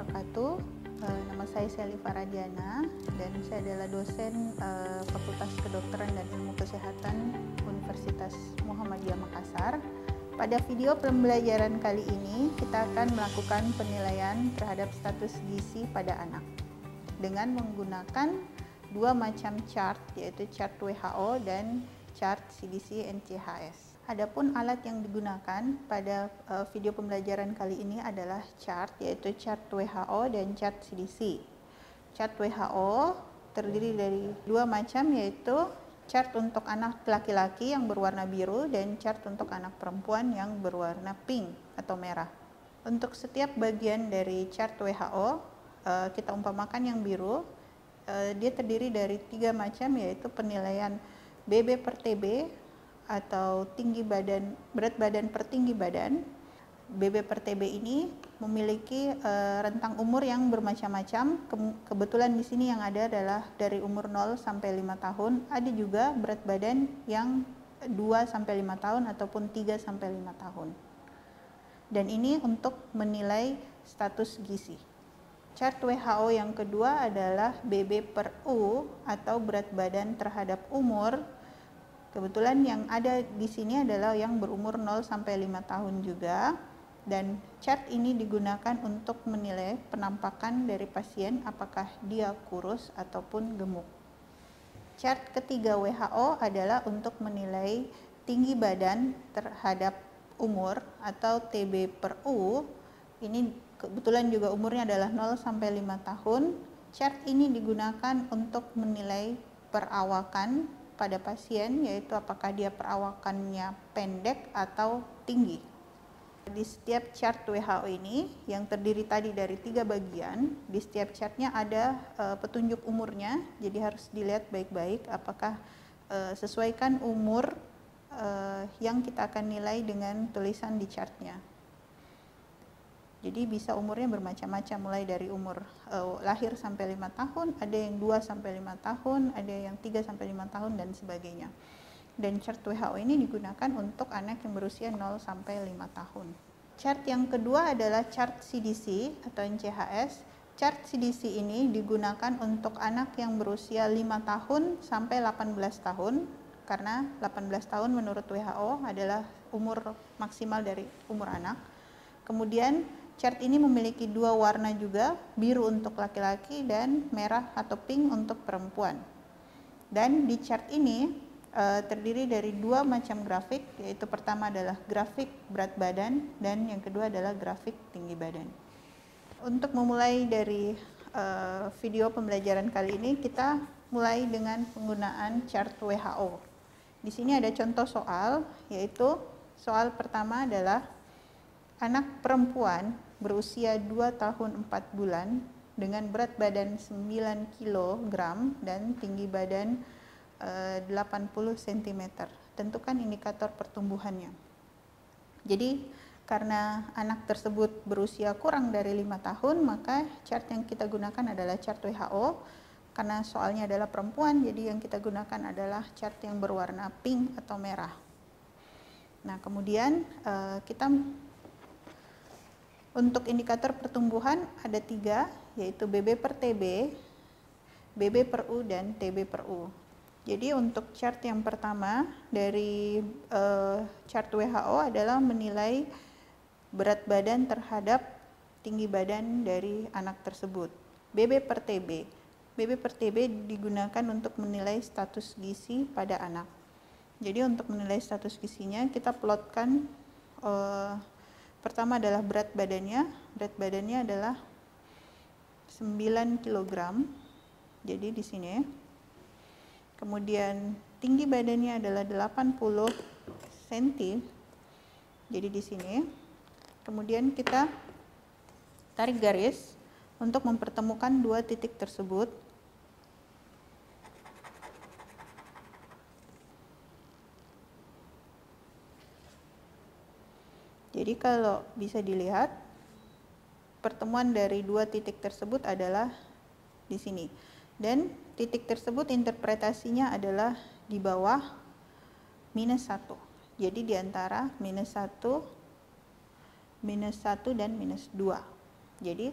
wabarakatuh. Nama saya Sally Faradiana dan saya adalah dosen Fakultas Kedokteran dan Ilmu Kesehatan Universitas Muhammadiyah Makassar. Pada video pembelajaran kali ini kita akan melakukan penilaian terhadap status gizi pada anak dengan menggunakan dua macam chart, yaitu chart WHO dan chart CDC-NCHS. Adapun alat yang digunakan pada video pembelajaran kali ini adalah chart, yaitu chart WHO dan chart CDC. Chart WHO terdiri dari dua macam, yaitu chart untuk anak laki-laki yang berwarna biru dan chart untuk anak perempuan yang berwarna pink atau merah. Untuk setiap bagian dari chart WHO, kita umpamakan yang biru, dia terdiri dari tiga macam, yaitu penilaian BB per TB atau berat badan per tinggi badan. BB per TB ini memiliki rentang umur yang bermacam-macam. Kebetulan di sini yang ada adalah dari umur 0 sampai 5 tahun. Ada juga berat badan yang 2 sampai 5 tahun ataupun 3 sampai 5 tahun. Dan ini untuk menilai status gizi. Chart WHO yang kedua adalah BB per U atau berat badan terhadap umur. Kebetulan yang ada di sini adalah yang berumur 0 sampai 5 tahun juga, dan chart ini digunakan untuk menilai penampakan dari pasien apakah dia kurus ataupun gemuk. Chart ketiga WHO adalah untuk menilai tinggi badan terhadap umur atau TB per U. Ini kebetulan juga umurnya adalah 0 sampai 5 tahun. Chart ini digunakan untuk menilai perawakan pada pasien, yaitu apakah dia perawakannya pendek atau tinggi. Di setiap chart WHO ini yang terdiri tadi dari tiga bagian, di setiap chartnya ada petunjuk umurnya, jadi harus dilihat baik-baik apakah sesuaikan umur yang kita akan nilai dengan tulisan di chartnya. Jadi bisa umurnya bermacam-macam, mulai dari umur lahir sampai 5 tahun, ada yang 2 sampai 5 tahun, ada yang 3 sampai 5 tahun dan sebagainya. Dan chart WHO ini digunakan untuk anak yang berusia 0 sampai 5 tahun. Chart yang kedua adalah chart CDC atau NCHS. Chart CDC ini digunakan untuk anak yang berusia 5 tahun sampai 18 tahun, karena 18 tahun menurut WHO adalah umur maksimal dari umur anak. Kemudian chart ini memiliki dua warna juga, biru untuk laki-laki dan merah atau pink untuk perempuan. Dan di chart ini terdiri dari dua macam grafik, yaitu pertama adalah grafik berat badan dan yang kedua adalah grafik tinggi badan. Untuk memulai dari video pembelajaran kali ini, kita mulai dengan penggunaan chart WHO. Di sini ada contoh soal, yaitu soal pertama adalah anak perempuan berusia 2 tahun 4 bulan dengan berat badan 9 kg dan tinggi badan 80 cm. Tentukan indikator pertumbuhannya. Jadi karena anak tersebut berusia kurang dari 5 tahun, maka chart yang kita gunakan adalah chart WHO. Karena soalnya adalah perempuan, jadi yang kita gunakan adalah chart yang berwarna pink atau merah. Nah, kemudian kita untuk indikator pertumbuhan ada 3, yaitu BB per TB, BB per U, dan TB per U. Jadi untuk chart yang pertama dari chart WHO adalah menilai berat badan terhadap tinggi badan dari anak tersebut. BB per TB. BB per TB digunakan untuk menilai status gizi pada anak. Jadi untuk menilai status gizinya kita plotkan pertama adalah berat badannya. Berat badannya adalah 9 kg. Jadi di sini. Kemudian tinggi badannya adalah 80 cm. Jadi di sini. Kemudian kita tarik garis untuk mempertemukan dua titik tersebut. Jadi kalau bisa dilihat, pertemuan dari dua titik tersebut adalah di sini. Dan titik tersebut interpretasinya adalah di bawah -1. Jadi di antara -1 dan -2. Jadi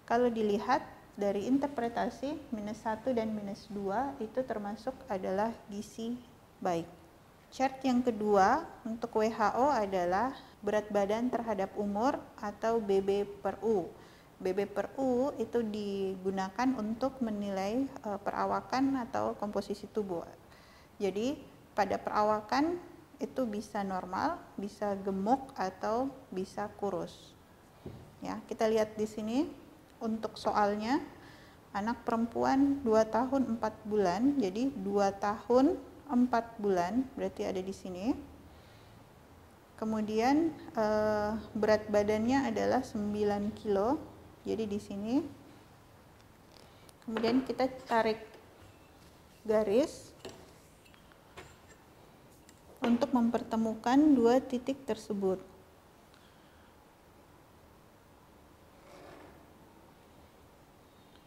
kalau dilihat dari interpretasi minus 1 dan minus 2 itu termasuk adalah gizi baik. Chart yang kedua untuk WHO adalah berat badan terhadap umur atau BB/U. BB/U itu digunakan untuk menilai perawakan atau komposisi tubuh. Jadi pada perawakan itu bisa normal, bisa gemuk atau bisa kurus. Ya, kita lihat di sini untuk soalnya anak perempuan 2 tahun 4 bulan, jadi 2 tahun 4 bulan berarti ada di sini. Kemudian berat badannya adalah 9 kilo, jadi di sini. Kemudian kita tarik garis untuk mempertemukan dua titik tersebut.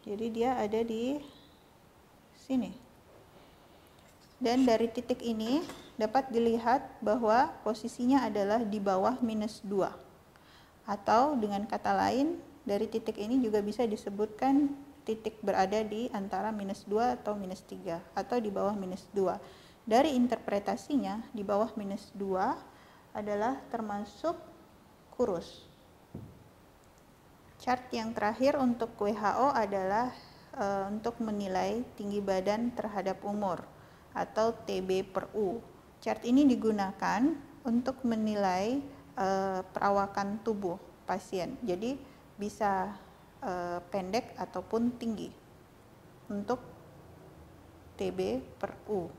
Jadi dia ada di sini. Dan dari titik ini dapat dilihat bahwa posisinya adalah di bawah minus 2. Atau dengan kata lain, dari titik ini juga bisa disebutkan titik berada di antara minus 2 atau minus 3. Atau di bawah minus 2. Dari interpretasinya, di bawah minus 2 adalah termasuk kurus. Chart yang terakhir untuk WHO adalah untuk menilai tinggi badan terhadap umur atau TB/U. Chart ini digunakan untuk menilai perawakan tubuh pasien. Jadi bisa pendek ataupun tinggi untuk TB/U.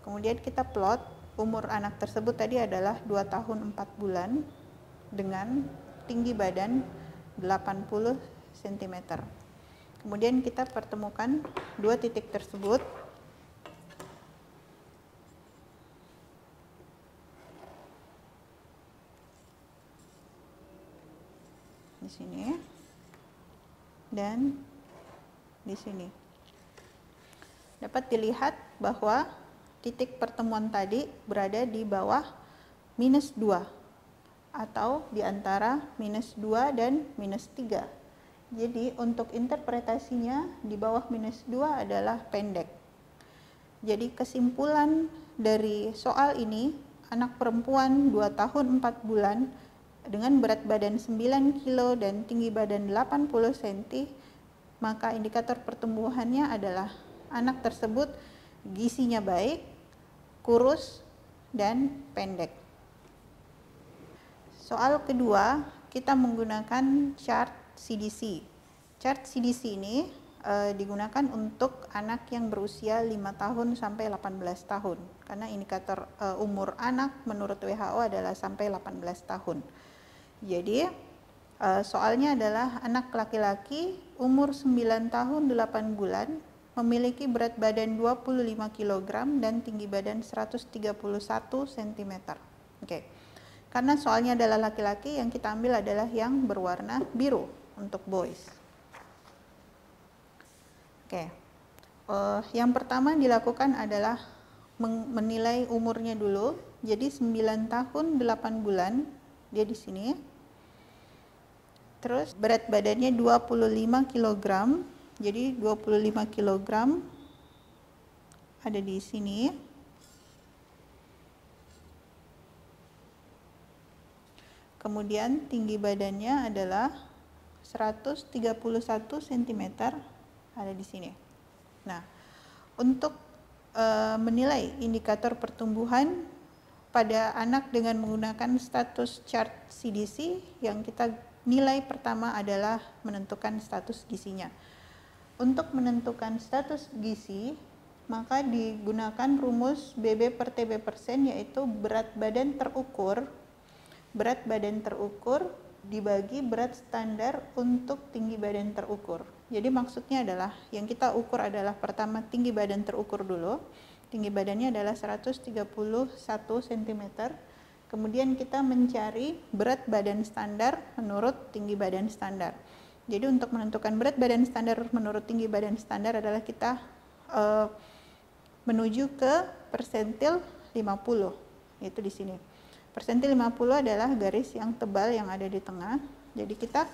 Kemudian kita plot umur anak tersebut tadi adalah 2 tahun 4 bulan dengan tinggi badan 80 cm. Kemudian kita pertemukan dua titik tersebut. Di sini dan di sini. Dapat dilihat bahwa titik pertemuan tadi berada di bawah minus 2 atau di antara minus 2 dan minus 3. Jadi untuk interpretasinya di bawah minus 2 adalah pendek. Jadi kesimpulan dari soal ini, anak perempuan 2 tahun 4 bulan dengan berat badan 9 kilo dan tinggi badan 80 cm, maka indikator pertumbuhannya adalah anak tersebut gizinya baik, kurus, dan pendek. Soal kedua, kita menggunakan chart CDC. Chart CDC ini digunakan untuk anak yang berusia 5 tahun sampai 18 tahun. Karena indikator umur anak menurut WHO adalah sampai 18 tahun. Jadi, soalnya adalah anak laki-laki umur 9 tahun 8 bulan memiliki berat badan 25 kg dan tinggi badan 131 cm. Oke. Karena soalnya adalah laki-laki, yang kita ambil adalah yang berwarna biru untuk boys. Oke. Yang pertama dilakukan adalah menilai umurnya dulu. Jadi 9 tahun 8 bulan dia di sini. Terus berat badannya 25 kg. Jadi 25 kg ada di sini. Kemudian tinggi badannya adalah 131 cm, ada di sini. Nah, untuk menilai indikator pertumbuhan pada anak dengan menggunakan status chart CDC, yang kita nilai pertama adalah menentukan status gizinya. Untuk menentukan status gizi, maka digunakan rumus BB/TB%, yaitu berat badan terukur dibagi berat standar untuk tinggi badan terukur. Jadi maksudnya adalah yang kita ukur adalah pertama tinggi badan terukur dulu. Tinggi badannya adalah 131 cm. Kemudian kita mencari berat badan standar menurut tinggi badan standar. Jadi untuk menentukan berat badan standar menurut tinggi badan standar adalah kita menuju ke persentil 50, yaitu di sini. Persentil 50 adalah garis yang tebal yang ada di tengah. Jadi kita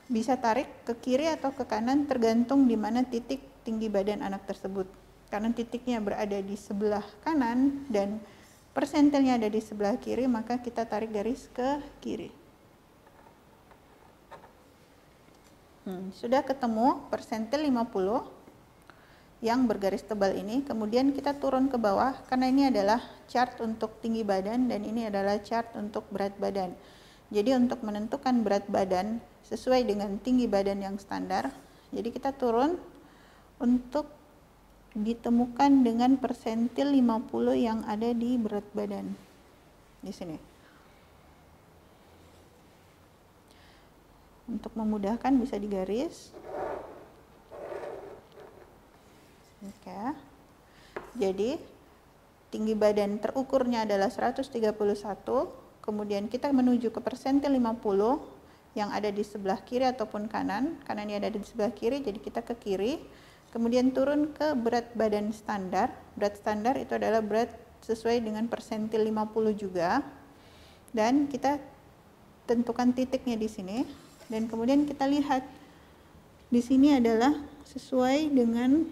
bisa tarik ke kiri atau ke kanan tergantung di mana titik tinggi badan anak tersebut. Karena titiknya berada di sebelah kanan dan persentilnya ada di sebelah kiri, maka kita tarik garis ke kiri. Sudah ketemu persentil 50 yang bergaris tebal ini, kemudian kita turun ke bawah karena ini adalah chart untuk tinggi badan dan ini adalah chart untuk berat badan. Jadi untuk menentukan berat badan sesuai dengan tinggi badan yang standar, jadi kita turun untuk ditemukan dengan persentil 50 yang ada di berat badan di sini. Untuk memudahkan bisa digaris. Oke. Jadi tinggi badan terukurnya adalah 131, kemudian kita menuju ke persentil 50 yang ada di sebelah kiri ataupun kanan, karena ini ada di sebelah kiri jadi kita ke kiri, kemudian turun ke berat badan standar. Berat standar itu adalah berat sesuai dengan persentil 50 juga, dan kita tentukan titiknya di sini, dan kemudian kita lihat di sini adalah sesuai dengan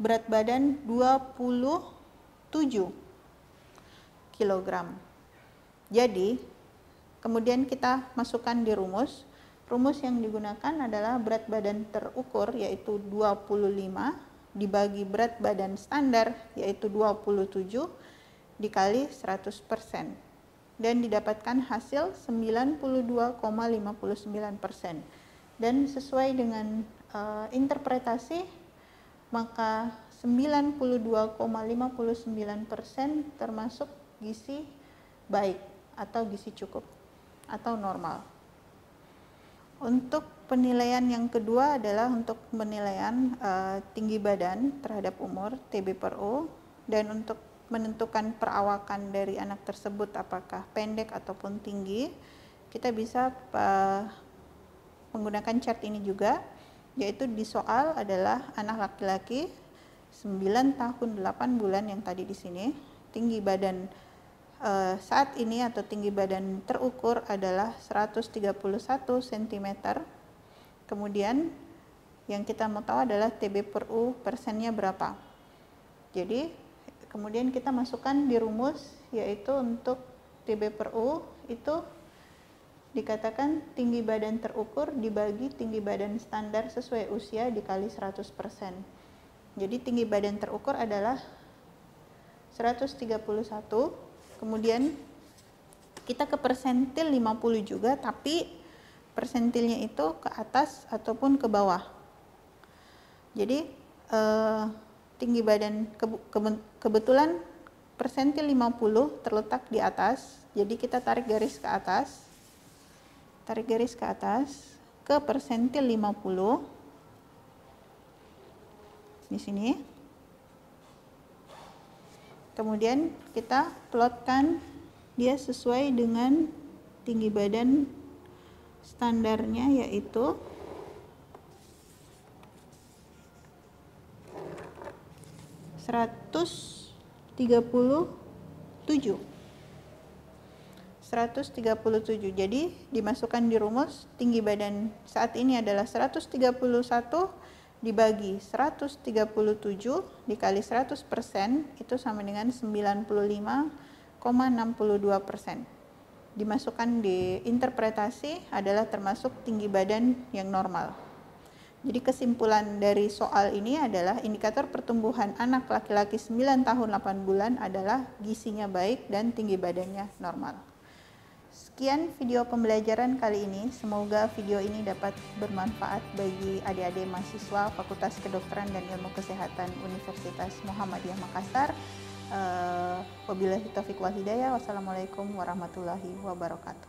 berat badan 27 kg. Jadi, kemudian kita masukkan di rumus. Rumus yang digunakan adalah berat badan terukur yaitu 25 dibagi berat badan standar yaitu 27 dikali 100%. Dan didapatkan hasil 92,59%. Dan sesuai dengan interpretasi, maka 92,59% termasuk gizi baik atau gizi cukup atau normal. Untuk penilaian yang kedua adalah untuk penilaian tinggi badan terhadap umur TB/U, dan untuk menentukan perawakan dari anak tersebut apakah pendek ataupun tinggi, kita bisa menggunakan chart ini juga, yaitu di soal adalah anak laki-laki 9 tahun 8 bulan yang tadi di sini, tinggi badan saat ini atau tinggi badan terukur adalah 131 cm. Kemudian yang kita mau tahu adalah TB/U persennya berapa. Jadi kemudian kita masukkan di rumus, yaitu untuk TB/U itu dikatakan tinggi badan terukur dibagi tinggi badan standar sesuai usia dikali 100%. Jadi tinggi badan terukur adalah 131, kemudian kita ke persentil 50 juga, tapi persentilnya itu ke atas ataupun ke bawah. Jadi tinggi badan kebetulan persentil 50 terletak di atas, jadi kita tarik garis ke atas. Tarik garis ke atas ke persentil 50 di sini. Kemudian kita plotkan dia sesuai dengan tinggi badan standarnya, yaitu 137. Jadi dimasukkan di rumus, tinggi badan saat ini adalah 131 dibagi 137 dikali 100% itu sama dengan 95,62%. Dimasukkan di interpretasi adalah termasuk tinggi badan yang normal. Jadi kesimpulan dari soal ini adalah indikator pertumbuhan anak laki-laki 9 tahun 8 bulan adalah gizinya baik dan tinggi badannya normal. Sekian video pembelajaran kali ini, semoga video ini dapat bermanfaat bagi adik-adik mahasiswa Fakultas Kedokteran dan Ilmu Kesehatan Universitas Muhammadiyah Makassar. Wabillahi taufiq wal hidayah. Wassalamualaikum warahmatullahi wabarakatuh.